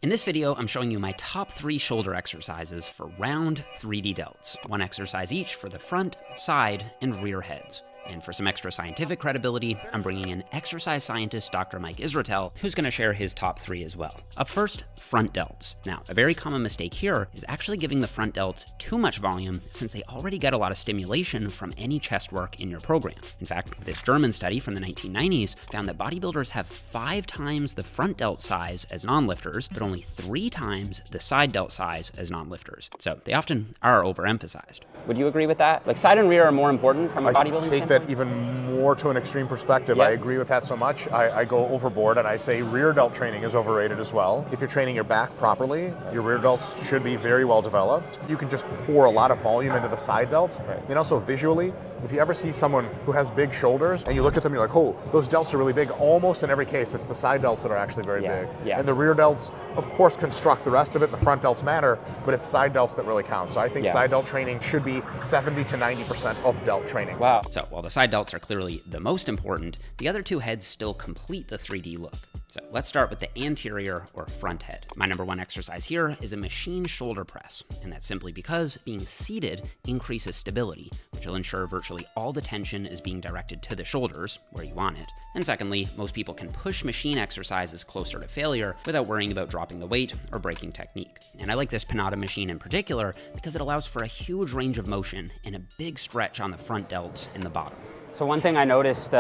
In this video, I'm showing you my top 3 shoulder exercises for round 3D delts. 1 exercise each for the front, side, and rear heads. And for some extra scientific credibility, I'm bringing in exercise scientist Dr. Mike Israetel, who's gonna share his top 3 as well. Up first, front delts. Now, a very common mistake here is actually giving the front delts too much volume since they already get a lot of stimulation from any chest work in your program. In fact, this German study from the 1990s found that bodybuilders have 5 times the front delt size as non-lifters, but only 3 times the side delt size as non-lifters. So they often are overemphasized. Would you agree with that? Like side and rear are more important from a bodybuilding standpoint? That even more to an extreme perspective. Yep. I agree with that so much. I go overboard and I say rear delt training is overrated as well. If you're training your back properly, your rear delts should be very well developed. You can just pour a lot of volume into the side delts. Right. And also visually, if you ever see someone who has big shoulders and you look at them, you're like, oh, those delts are really big. Almost in every case, it's the side delts that are actually very big. Yeah. And the rear delts, of course, construct the rest of it. The front delts matter, but it's side delts that really count. So I think side delt training should be 70 to 90% of delt training. Wow. So while the side delts are clearly the most important, the other 2 heads still complete the 3D look. So let's start with the anterior or front head. My number 1 exercise here is a machine shoulder press, and that's simply because being seated increases stability, which will ensure virtually all the tension is being directed to the shoulders, where you want it. And secondly, most people can push machine exercises closer to failure without worrying about dropping the weight or breaking technique. And I like this Pinata machine in particular because it allows for a huge range of motion and a big stretch on the front delts and the bottom. So one thing I noticed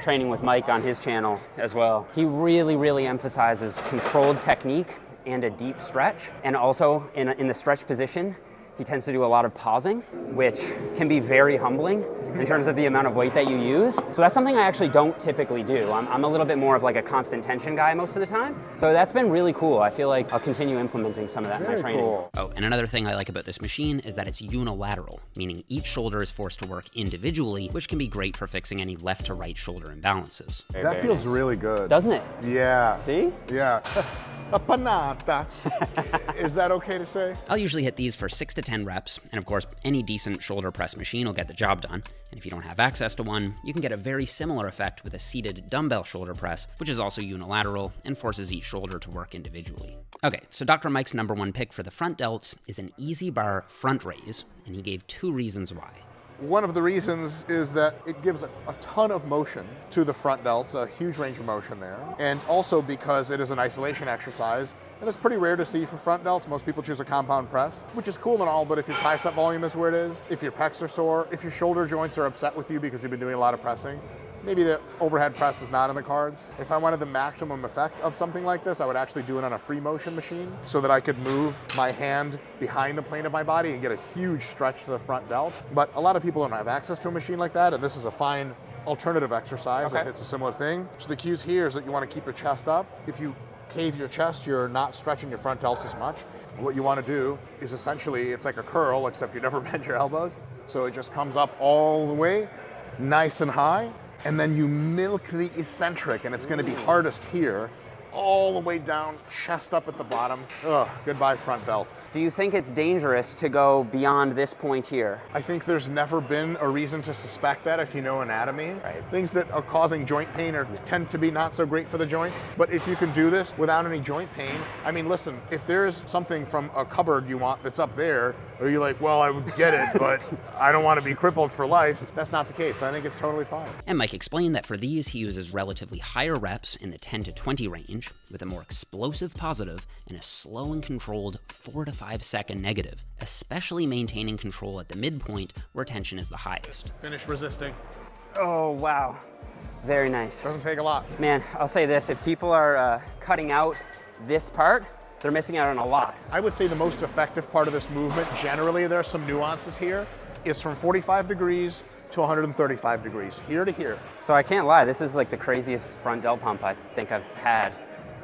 training with Mike on his channel as well, he really emphasizes controlled technique and a deep stretch. And also in the stretch position, he tends to do a lot of pausing, which can be very humbling in terms of the amount of weight that you use. So that's something I actually don't typically do. I'm a little bit more of like a constant tension guy most of the time. So that's been really cool. I feel like I'll continue implementing some of that in my training. Cool. Oh, and another thing I like about this machine is that it's unilateral, meaning each shoulder is forced to work individually, which can be great for fixing any left to right shoulder imbalances. That feels really good. Doesn't it? Yeah. See? Yeah. A panata. Is that okay to say? I'll usually hit these for 6 to 10 reps, and of course, any decent shoulder press machine will get the job done. And if you don't have access to one, you can get a very similar effect with a seated dumbbell shoulder press, which is also unilateral and forces each shoulder to work individually. Okay, so Dr. Mike's number 1 pick for the front delts is an easy bar front raise, and he gave 2 reasons why. One of the reasons is that it gives a ton of motion to the front delts, a huge range of motion there. And also because it is an isolation exercise, and it's pretty rare to see for front delts. Most people choose a compound press, which is cool and all, but if your tricep volume is where it is, if your pecs are sore, if your shoulder joints are upset with you because you've been doing a lot of pressing, maybe the overhead press is not in the cards. If I wanted the maximum effect of something like this, I would actually do it on a free motion machine so that I could move my hand behind the plane of my body and get a huge stretch to the front delt. But a lot of people don't have access to a machine like that, and this is a fine alternative exercise. Okay. It's a similar thing. So the cues here is that you want to keep your chest up. If you cave your chest, you're not stretching your front delts as much. What you want to do is essentially, it's like a curl, except you never bend your elbows. So it just comes up all the way, nice and high. And then you milk the eccentric, and it's going to be hardest here, all the way down, chest up at the bottom. Ugh, goodbye front delts. Do you think it's dangerous to go beyond this point here? I think there's never been a reason to suspect that if you know anatomy. Right. Things that are causing joint pain tend to be not so great for the joints. But if you can do this without any joint pain, I mean, listen, if there's something from a cupboard you want that's up there, or you're like, well, I would get it, but I don't want to be crippled for life, that's not the case. I think it's totally fine. And Mike explained that for these, he uses relatively higher reps in the 10 to 20 range, with a more explosive positive and a slow and controlled 4 to 5 second negative, especially maintaining control at the midpoint where tension is the highest. Finish resisting. Oh, wow. Very nice. Doesn't take a lot. Man, I'll say this, if people are cutting out this part, they're missing out on a lot. I would say the most effective part of this movement, generally there are some nuances here, is from 45 degrees to 135 degrees, here to here. So I can't lie, this is like the craziest front delt pump I think I've had,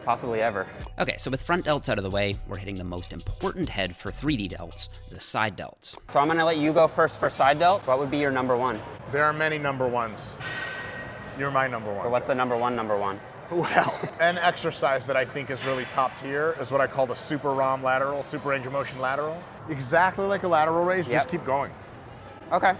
possibly ever. Okay, so with front delts out of the way, we're hitting the most important head for 3D delts, the side delts. So I'm gonna let you go first for side delt. What would be your number 1? There are many number 1s. You're my number 1. Or what's the number 1? Well, an exercise that I think is really top tier is what I call the super ROM lateral, super range of motion lateral. Exactly like a lateral raise, just keep going. Okay.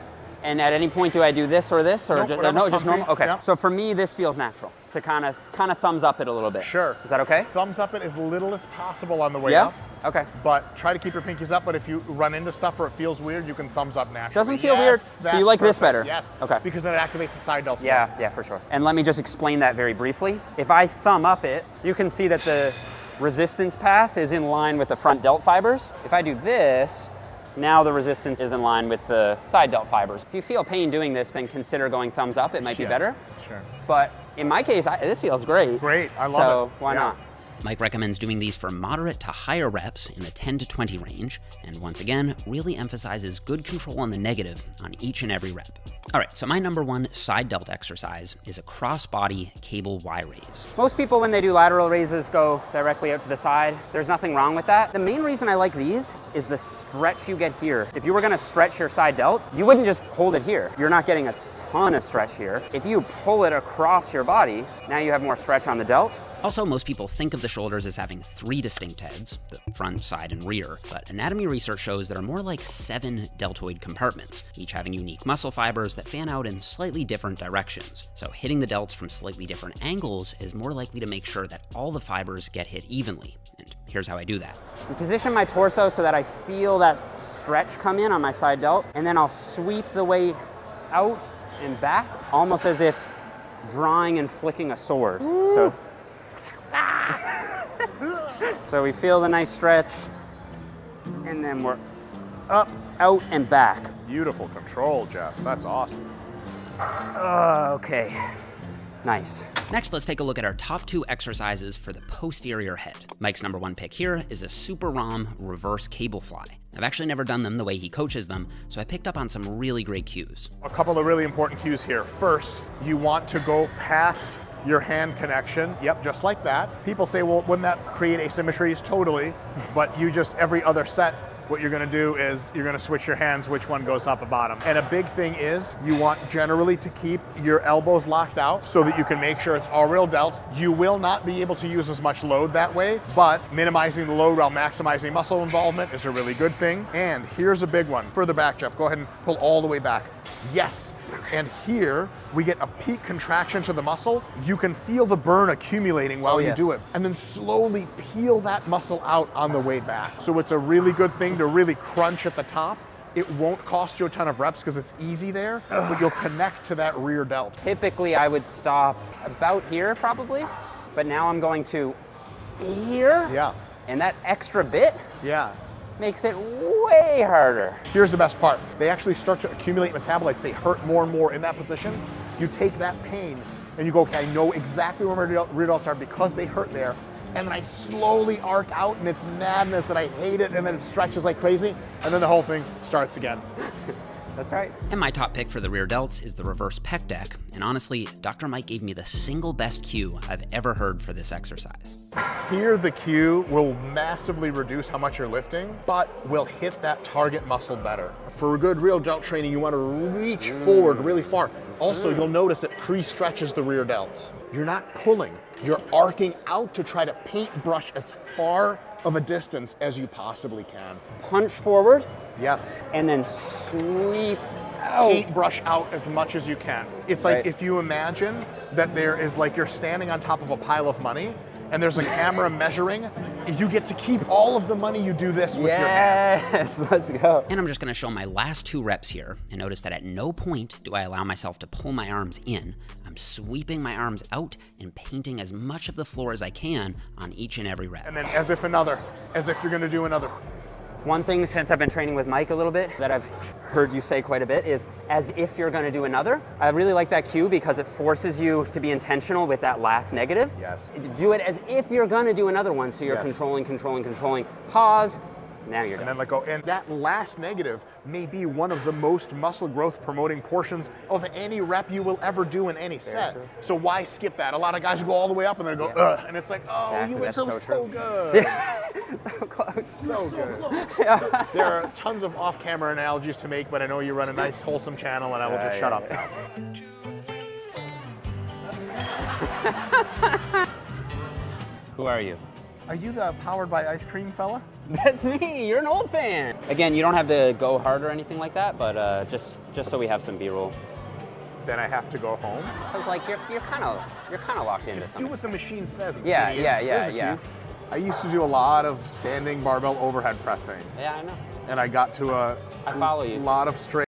And at any point, do I do this or this, or Nope, no, just comfy. normal? Okay. Yep. So for me, this feels natural to kind of thumbs up it a little bit. Sure. Is that okay? Thumbs up it as little as possible on the way Yeah. up. Okay. But try to keep your pinkies up, but if you run into stuff or it feels weird, you can thumbs up naturally. Doesn't feel weird? So That's you like this perfect. better? Yes. Okay. Because then it activates the side delts. Yeah, yeah, for sure. And let me just explain that very briefly. If I thumb up it, you can see that the resistance path is in line with the front delt fibers. If I do this, now the resistance is in line with the side delt fibers. If you feel pain doing this, then consider going thumbs up. It might be better. Sure. But in my case, this feels great. Great. I love it. So why not? Mike recommends doing these for moderate to higher reps in the 10 to 20 range, and once again, really emphasizes good control on the negative on each and every rep. All right, so my number one side delt exercise is a cross-body cable Y raise. Most people, when they do lateral raises, go directly out to the side. There's nothing wrong with that. The main reason I like these is the stretch you get here. If you were gonna stretch your side delt, you wouldn't just hold it here. You're not getting a ton of stretch here. If you pull it across your body, now you have more stretch on the delt. Also, most people think of the shoulders as having 3 distinct heads, the front, side, and rear, but anatomy research shows there are more like 7 deltoid compartments, each having unique muscle fibers that fan out in slightly different directions. So hitting the delts from slightly different angles is more likely to make sure that all the fibers get hit evenly. And here's how I do that. I position my torso so that I feel that stretch come in on my side delt, and then I'll sweep the weight out and back, almost as if drawing and flicking a sword. So we feel the nice stretch, and then we're up, out, and back. Beautiful control, Jeff. That's awesome. Okay, nice. Next, let's take a look at our top 2 exercises for the posterior head. Mike's number 1 pick here is a Super ROM reverse cable fly. I've actually never done them the way he coaches them, so I picked up on some really great cues. A couple of really important cues here. First, you want to go past your hand connection. Yep, just like that. People say, well, wouldn't that create asymmetries? Totally. But you just, every other set, what you're gonna do is you're gonna switch your hands, which one goes up the bottom. And a big thing is you want generally to keep your elbows locked out so that you can make sure it's all real delts. You will not be able to use as much load that way, but minimizing the load while maximizing muscle involvement is a really good thing. And here's a big one. Further back, Jeff, go ahead and pull all the way back. Yes. And here we get a peak contraction to the muscle. You can feel the burn accumulating while you do it, and then slowly peel that muscle out on the way back. So it's a really good thing to really crunch at the top. It won't cost you a ton of reps because it's easy there, but you'll connect to that rear delt. Typically I would stop about here probably, but now I'm going to here. Yeah. And that extra bit Yeah. makes it way harder. Here's the best part. They actually start to accumulate metabolites. They hurt more and more in that position. You take that pain and you go, okay, I know exactly where my rear delts are because they hurt there. And then I slowly arc out and it's madness and I hate it, and then it stretches like crazy. And then the whole thing starts again. That's right. And my top pick for the rear delts is the reverse pec deck, and honestly, Dr. Mike gave me the single best cue I've ever heard for this exercise. Here, the cue will massively reduce how much you're lifting, but will hit that target muscle better. For a good real delt training, you want to reach forward really far. Also, you'll notice it pre-stretches the rear delts. You're not pulling, you're arcing out to try to paintbrush as far of a distance as you possibly can. Punch forward. Yes. And then sweep out. Paintbrush out as much as you can. It's like if you imagine that there is like you're standing on top of a pile of money and there's a camera measuring, you get to keep all of the money. You do this with your hands. Yes, let's go. And I'm just gonna show my last 2 reps here, and notice that at no point do I allow myself to pull my arms in. I'm sweeping my arms out and painting as much of the floor as I can on each and every rep. And then as if you're gonna do another. One thing since I've been training with Mike a little bit that I've heard you say quite a bit is as if you're gonna do another. I really like that cue because it forces you to be intentional with that last negative. Yes. Do it as if you're gonna do another one, so you're controlling. Pause, now you're done. And then let go. And that last negative may be one of the most muscle growth promoting portions of any rep you will ever do in any set. So why skip that? A lot of guys go all the way up and then go, ugh, and it's like, oh, you went so good. So close. So good. There are tons of off-camera analogies to make, but I know you run a nice, wholesome channel, and I will just shut up now. Who are you? Are you the powered by ice cream fella? That's me. You're an old fan. Again, you don't have to go hard or anything like that, but just so we have some B-roll. Then I have to go home. Cause like you're kind of locked into Just something. do what the machine says. Yeah, idiot. yeah. I used to do a lot of standing barbell overhead pressing, Yeah, I know. and I got to a I follow you. lot of straight